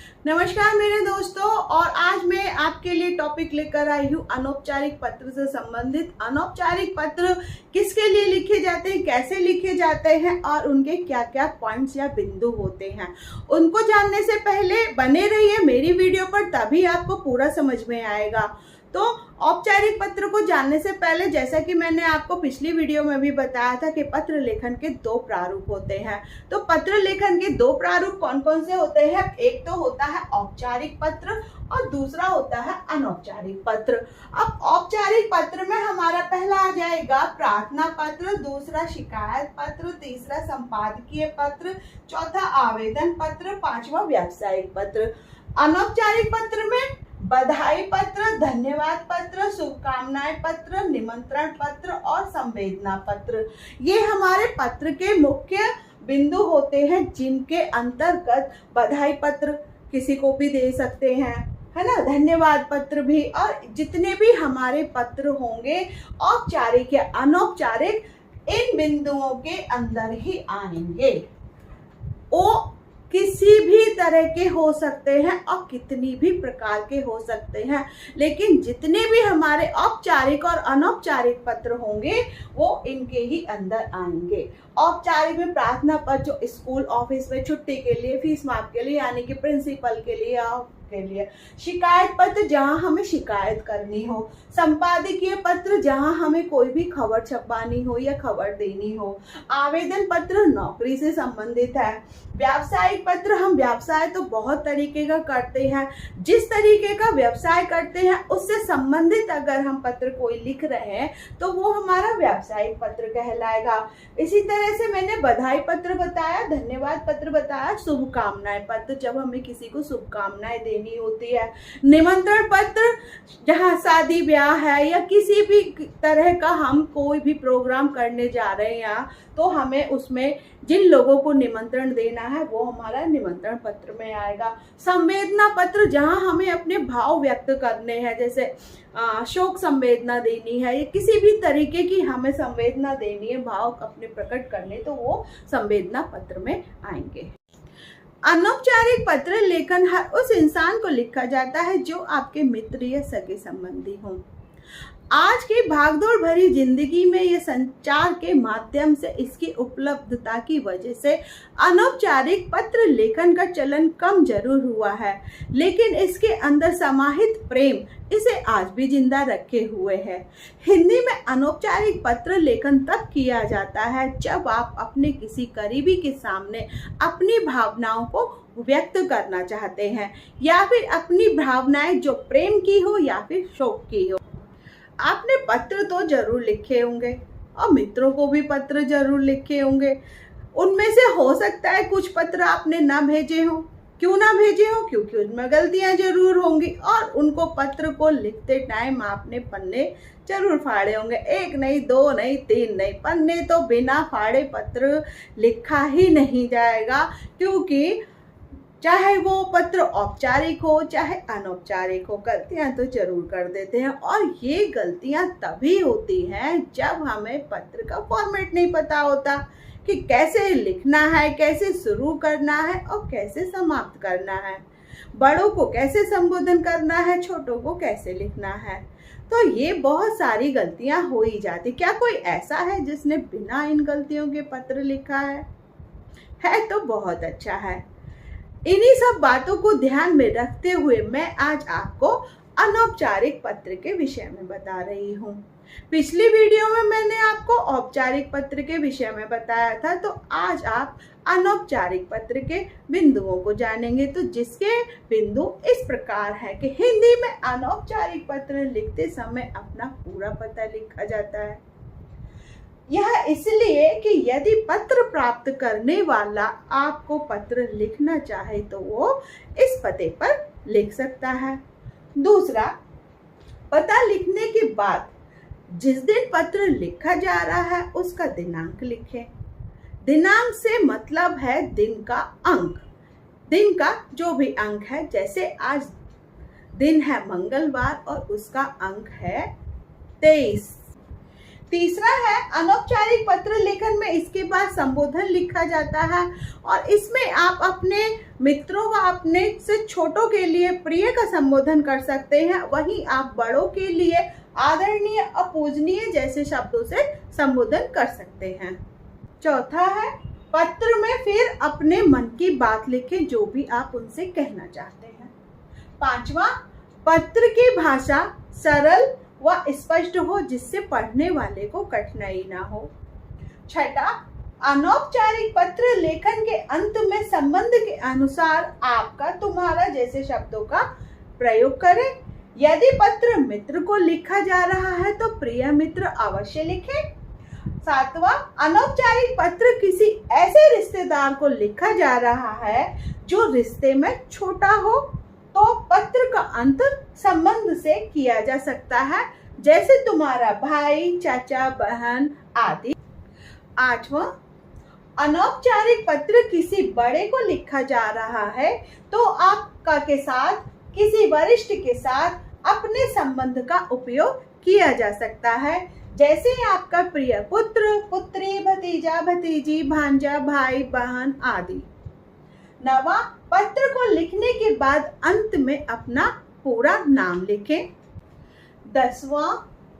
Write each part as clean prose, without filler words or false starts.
नमस्कार मेरे दोस्तों, और आज मैं आपके लिए टॉपिक लेकर आई हूँ अनौपचारिक पत्र से संबंधित। अनौपचारिक पत्र किसके लिए लिखे जाते हैं, कैसे लिखे जाते हैं और उनके क्या क्या पॉइंट्स या बिंदु होते हैं, उनको जानने से पहले बने रहिए मेरी वीडियो पर, तभी आपको पूरा समझ में आएगा। तो औपचारिक पत्र को जानने से पहले, जैसा कि मैंने आपको पिछली वीडियो में भी बताया था कि पत्र लेखन के दो प्रारूप होते हैं। तो पत्र लेखन के दो प्रारूप कौन कौन से होते हैं? एक तो होता है औपचारिक पत्र और दूसरा होता है अनौपचारिक पत्र। अब औपचारिक पत्र में हमारा पहला आ जाएगा प्रार्थना पत्र, दूसरा शिकायत पत्र, तीसरा संपादकीय पत्र, चौथा आवेदन पत्र, पांचवा व्यावसायिक पत्र। अनौपचारिक पत्र में बधाई पत्र, धन्यवाद पत्र, शुभकामनाएं पत्र, निमंत्रण पत्र और संवेदना पत्र, ये हमारे पत्र के मुख्य बिंदु होते हैं, जिनके अंतर्गत बधाई पत्र किसी को भी दे सकते हैं, है ना, धन्यवाद पत्र भी, और जितने भी हमारे पत्र होंगे औपचारिक या अनौपचारिक, इन बिंदुओं के अंदर ही आएंगे। वो किसी भी तरह के हो सकते हैं और कितनी भी प्रकार के हो सकते हैं, लेकिन जितने भी हमारे औपचारिक और अनौपचारिक पत्र होंगे वो इनके ही अंदर आएंगे। औपचारिक में प्रार्थना पत्र जो स्कूल ऑफिस में छुट्टी के लिए, फीस माफ के लिए, यानी कि प्रिंसिपल के लिए के लिए, शिकायत पत्र जहां हमें शिकायत करनी हो, संपादकीय पत्र जहां हमें कोई भी खबर छपवानी हो या खबर देनी हो, आवेदन पत्र नौकरी से संबंधित है, व्यावसायिक पत्र हम व्यवसाय तो बहुत तरीके का करते हैं, जिस तरीके का व्यवसाय करते हैं उससे संबंधित अगर हम पत्र कोई लिख रहे हैं तो वो हमारा व्यावसायिक पत्र कहलाएगा। इसी तरह से मैंने बधाई पत्र बताया, धन्यवाद पत्र बताया, शुभकामनाएं पत्र जब हमें किसी को शुभकामनाएं देनी होती है, निमंत्रण पत्र जहां शादी ब्याह है या किसी भी तरह का हम कोई भी प्रोग्राम करने जा रहे हैं तो हमें उसमें जिन लोगों को निमंत्रण देना है वो हमारा निमंत्रण पत्र में आएगा। संवेदना पत्र जहां हमें अपने भाव व्यक्त करने हैं, जैसे शोक संवेदना देनी है या किसी भी तरीके की हमें संवेदना देनी है, भाव अपने प्रकट करने, तो वो संवेदना पत्र में आएंगे। अनौपचारिक पत्र लेखन हर उस इंसान को लिखा जाता है जो आपके मित्र या सगे संबंधी हों। आज की भागदौड़ भरी जिंदगी में ये संचार के माध्यम से इसकी उपलब्धता की वजह से अनौपचारिक पत्र लेखन का चलन कम जरूर हुआ है, लेकिन इसके अंदर समाहित प्रेम इसे आज भी जिंदा रखे हुए है। हिंदी में अनौपचारिक पत्र लेखन तब किया जाता है जब आप अपने किसी करीबी के सामने अपनी भावनाओं को व्यक्त करना चाहते हैं, या फिर अपनी भावनाएं जो प्रेम की हो या फिर शोक की हो। आपने पत्र तो जरूर लिखे होंगे और मित्रों को भी पत्र जरूर लिखे होंगे। उनमें से हो सकता है कुछ पत्र आपने ना भेजे हो। क्यों ना भेजे हो? क्योंकि उनमें गलतियां जरूर होंगी और उनको पत्र को लिखते टाइम आपने पन्ने जरूर फाड़े होंगे। एक नहीं, दो नहीं, तीन नहीं, पन्ने तो बिना फाड़े पत्र लिखा ही नहीं जाएगा, क्योंकि चाहे वो पत्र औपचारिक हो चाहे अनौपचारिक हो, गलतियां तो जरूर कर देते हैं। और ये गलतियां तभी होती हैं जब हमें पत्र का फॉर्मेट नहीं पता होता कि कैसे लिखना है, कैसे शुरू करना है और कैसे समाप्त करना है, बड़ों को कैसे संबोधन करना है, छोटों को कैसे लिखना है। तो ये बहुत सारी गलतियां हो ही जाती। क्या कोई ऐसा है जिसने बिना इन गलतियों के पत्र लिखा है तो बहुत अच्छा है। इन्हीं सब बातों को ध्यान में रखते हुए मैं आज आपको अनौपचारिक पत्र के विषय में बता रही हूँ। पिछली वीडियो में मैंने आपको औपचारिक पत्र के विषय में बताया था, तो आज आप अनौपचारिक पत्र के बिंदुओं को जानेंगे। तो जिसके बिंदु इस प्रकार है कि हिंदी में अनौपचारिक पत्र लिखते समय अपना पूरा पता लिखा जाता है। यह इसलिए कि यदि पत्र प्राप्त करने वाला आपको पत्र लिखना चाहे तो वो इस पते पर लिख सकता है। दूसरा, पता लिखने के बाद जिस दिन पत्र लिखा जा रहा है उसका दिनांक लिखें। दिनांक से मतलब है दिन का अंक, दिन का जो भी अंक है। जैसे आज दिन है मंगलवार और उसका अंक है 23। तीसरा है अनौपचारिक पत्र लेखन में इसके बाद संबोधन लिखा जाता है और इसमें आप अपने मित्रों व अपने से छोटों के लिए प्रिय का संबोधन कर सकते हैं, वहीं आप बड़ों के लिए आदरणीय और पूजनीय जैसे शब्दों से संबोधन कर सकते हैं। चौथा है पत्र में फिर अपने मन की बात लिखें, जो भी आप उनसे कहना चाहते हैं। पांचवा, पत्र की भाषा सरल व स्पष्ट हो जिससे पढ़ने वाले को कठिनाई ना हो। छठा, अनौपचारिक पत्र लेखन के अंत में संबंध के अनुसार आपका तुम्हारा जैसे शब्दों का प्रयोग करें। यदि पत्र मित्र को लिखा जा रहा है तो प्रिय मित्र अवश्य लिखें। सातवां, अनौपचारिक पत्र किसी ऐसे रिश्तेदार को लिखा जा रहा है जो रिश्ते में छोटा हो तो पत्र का अंत संबंध से किया जा सकता है, जैसे तुम्हारा भाई, चाचा, बहन आदि। आठवां, अनौपचारिक पत्र किसी बड़े को लिखा जा रहा है तो आपका के साथ किसी वरिष्ठ के साथ अपने संबंध का उपयोग किया जा सकता है, जैसे आपका प्रिय पुत्र, पुत्री, भतीजा, भतीजी, भांजा, भाई, बहन आदि। नवा, पत्र को लिखने के बाद अंत में अपना पूरा नाम लिखें। 10वां,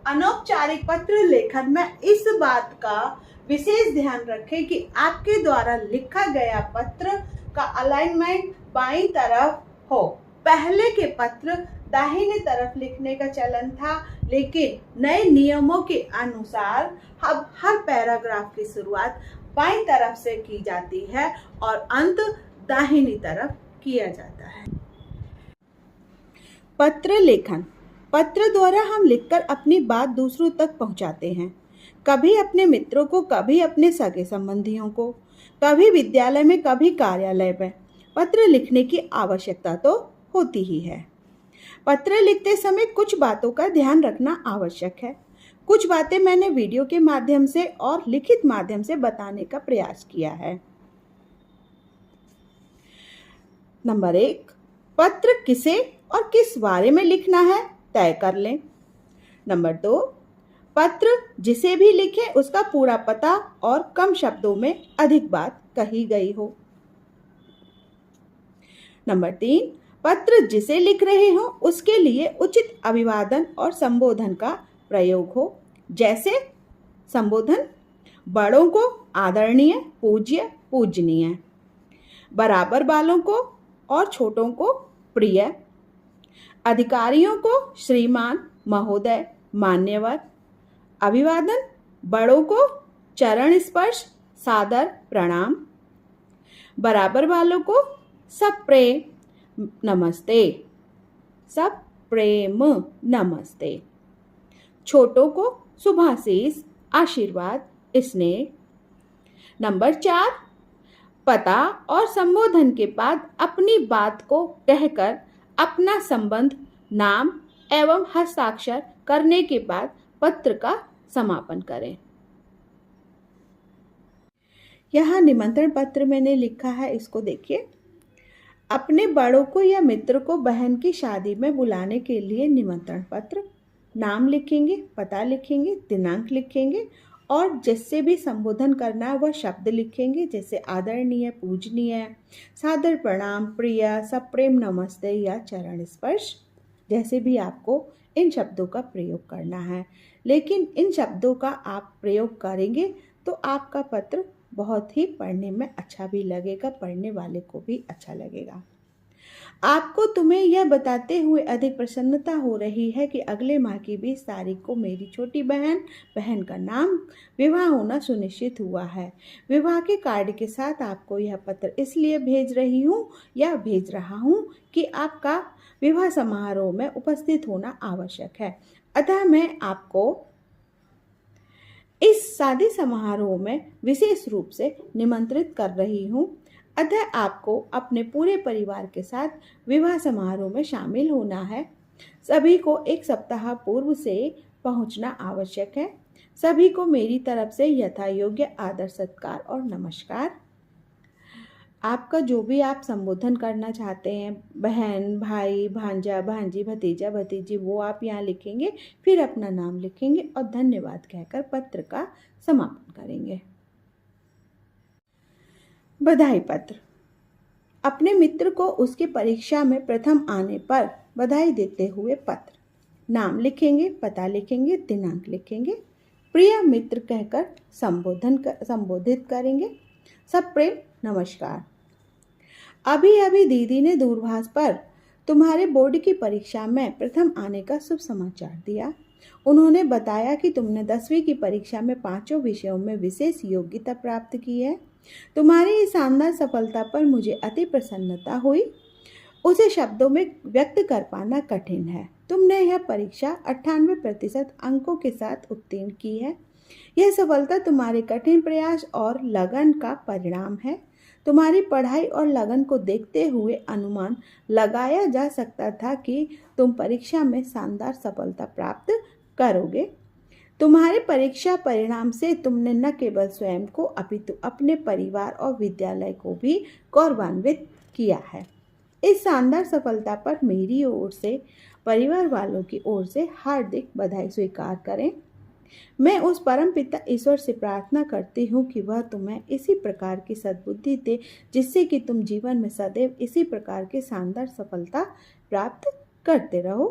अनौपचारिक पत्र लेखन में इस बात का विशेष ध्यान रखें कि आपके द्वारा लिखा गया पत्र का अलाइनमेंट बाईं तरफ हो। पहले के पत्र दाहिने तरफ लिखने का चलन था, लेकिन नए नियमों के अनुसार अब हर पैराग्राफ की शुरुआत बाईं तरफ से की जाती है और अंत दाहिनी तरफ किया जाता है। पत्र लेखन, पत्र द्वारा हम लिखकर अपनी बात दूसरों तक पहुंचाते हैं, कभी अपने मित्रों को, कभी अपने सगे संबंधियों को, कभी विद्यालय में, कभी कार्यालय में। पत्र लिखने की आवश्यकता तो होती ही है। पत्र लिखते समय कुछ बातों का ध्यान रखना आवश्यक है। कुछ बातें मैंने वीडियो के माध्यम से और लिखित माध्यम से बताने का प्रयास किया है। नंबर 1, पत्र किसे और किस बारे में लिखना है तय कर लें। नंबर 2, पत्र जिसे भी लिखें उसका पूरा पता और कम शब्दों में अधिक बात कही गई हो। नंबर 3, पत्र जिसे लिख रहे हो उसके लिए उचित अभिवादन और संबोधन का प्रयोग हो, जैसे संबोधन बड़ों को आदरणीय, पूज्य, पूजनीय, बराबर वालों को और छोटों को प्रिय, अधिकारियों को श्रीमान, महोदय, मान्यवर, अभिवादन बड़ों को चरण स्पर्श, सादर प्रणाम, बराबर वालों को सप्रेम नमस्ते, सब प्रेम नमस्ते, छोटों को शुभाशीष, आशीर्वाद, स्नेह। नंबर 4, पता और संबोधन के बाद अपनी बात को कहकर अपना संबंध, नाम एवं हस्ताक्षर करने के बाद पत्र का समापन करें। यहाँ निमंत्रण पत्र मैंने लिखा है, इसको देखिए। अपने बड़ों को या मित्र को बहन की शादी में बुलाने के लिए निमंत्रण पत्र, नाम लिखेंगे, पता लिखेंगे, दिनांक लिखेंगे और जिससे भी संबोधन करना है वह शब्द लिखेंगे, जैसे आदरणीय, पूजनीय, सादर प्रणाम, प्रिय, सप्रेम नमस्ते या चरण स्पर्श। जैसे भी आपको इन शब्दों का प्रयोग करना है, लेकिन इन शब्दों का आप प्रयोग करेंगे तो आपका पत्र बहुत ही पढ़ने में अच्छा भी लगेगा, पढ़ने वाले को भी अच्छा लगेगा। आपको तुम्हें यह बताते हुए अधिक प्रसन्नता हो रही है कि अगले माह की 20 तारीख को मेरी छोटी बहन का नाम विवाह होना सुनिश्चित हुआ है। विवाह के कार्ड के साथ आपको यह पत्र इसलिए भेज रहा हूँ कि आपका विवाह समारोह में उपस्थित होना आवश्यक है। अतः मैं आपको इस शादी समारोह में विशेष रूप से निमंत्रित कर रही हूँ। अतः आपको अपने पूरे परिवार के साथ विवाह समारोह में शामिल होना है। सभी को एक सप्ताह पूर्व से पहुंचना आवश्यक है। सभी को मेरी तरफ से यथायोग्य आदर, सत्कार और नमस्कार। आपका जो भी आप संबोधन करना चाहते हैं, बहन, भाई, भांजा, भांजी, भतीजा, भतीजी, वो आप यहाँ लिखेंगे। फिर अपना नाम लिखेंगे और धन्यवाद कहकर पत्र का समापन करेंगे। बधाई पत्र। अपने मित्र को उसकी परीक्षा में प्रथम आने पर बधाई देते हुए पत्र। नाम लिखेंगे, पता लिखेंगे, दिनांक लिखेंगे। प्रिय मित्र कहकर संबोधित करेंगे। सब प्रेम नमस्कार। अभी अभी दीदी ने दूरभाष पर तुम्हारे बोर्ड की परीक्षा में प्रथम आने का शुभ समाचार दिया। उन्होंने बताया कि तुमने 10वीं की परीक्षा में 5 विषयों में विशेष योग्यता प्राप्त की है। तुम्हारी इस शानदार सफलता पर मुझे अति प्रसन्नता हुई। उसे शब्दों में व्यक्त कर पाना कठिन है। तुमने यह परीक्षा 98% अंकों के साथ उत्तीर्ण की है। यह सफलता तुम्हारे कठिन प्रयास और लगन का परिणाम है। तुम्हारी पढ़ाई और लगन को देखते हुए अनुमान लगाया जा सकता था कि तुम परीक्षा में शानदार सफलता प्राप्त करोगे। तुम्हारे परीक्षा परिणाम से तुमने न केवल स्वयं को अपितु अपने परिवार और विद्यालय को भी गौरवान्वित किया है। इस शानदार सफलता पर मेरी ओर से, परिवार वालों की ओर से हार्दिक बधाई स्वीकार करें। मैं उस परम पिता ईश्वर से प्रार्थना करती हूँ कि वह तुम्हें इसी प्रकार की सद्बुद्धि दे जिससे कि तुम जीवन में सदैव इसी प्रकार की शानदार सफलता प्राप्त करते रहो।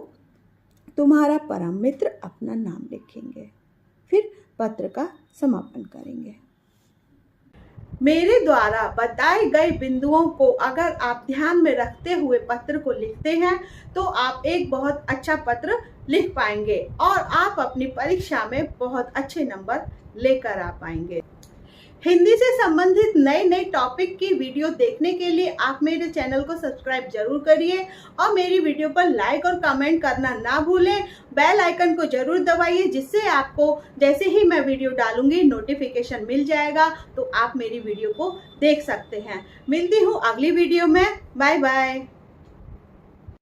तुम्हारा परम मित्र अपना नाम लिखेंगे। फिर पत्र का समापन करेंगे। मेरे द्वारा बताए गए बिंदुओं को अगर आप ध्यान में रखते हुए पत्र को लिखते हैं तो आप एक बहुत अच्छा पत्र लिख पाएंगे और आप अपनी परीक्षा में बहुत अच्छे नंबर लेकर आ पाएंगे। हिंदी से संबंधित नए नए टॉपिक की वीडियो देखने के लिए आप मेरे चैनल को सब्सक्राइब जरूर करिए और मेरी वीडियो पर लाइक और कमेंट करना ना भूलें। बेल आइकन को जरूर दबाइए जिससे आपको जैसे ही मैं वीडियो डालूंगी नोटिफिकेशन मिल जाएगा, तो आप मेरी वीडियो को देख सकते हैं। मिलती हूँ अगली वीडियो में। Bye bye.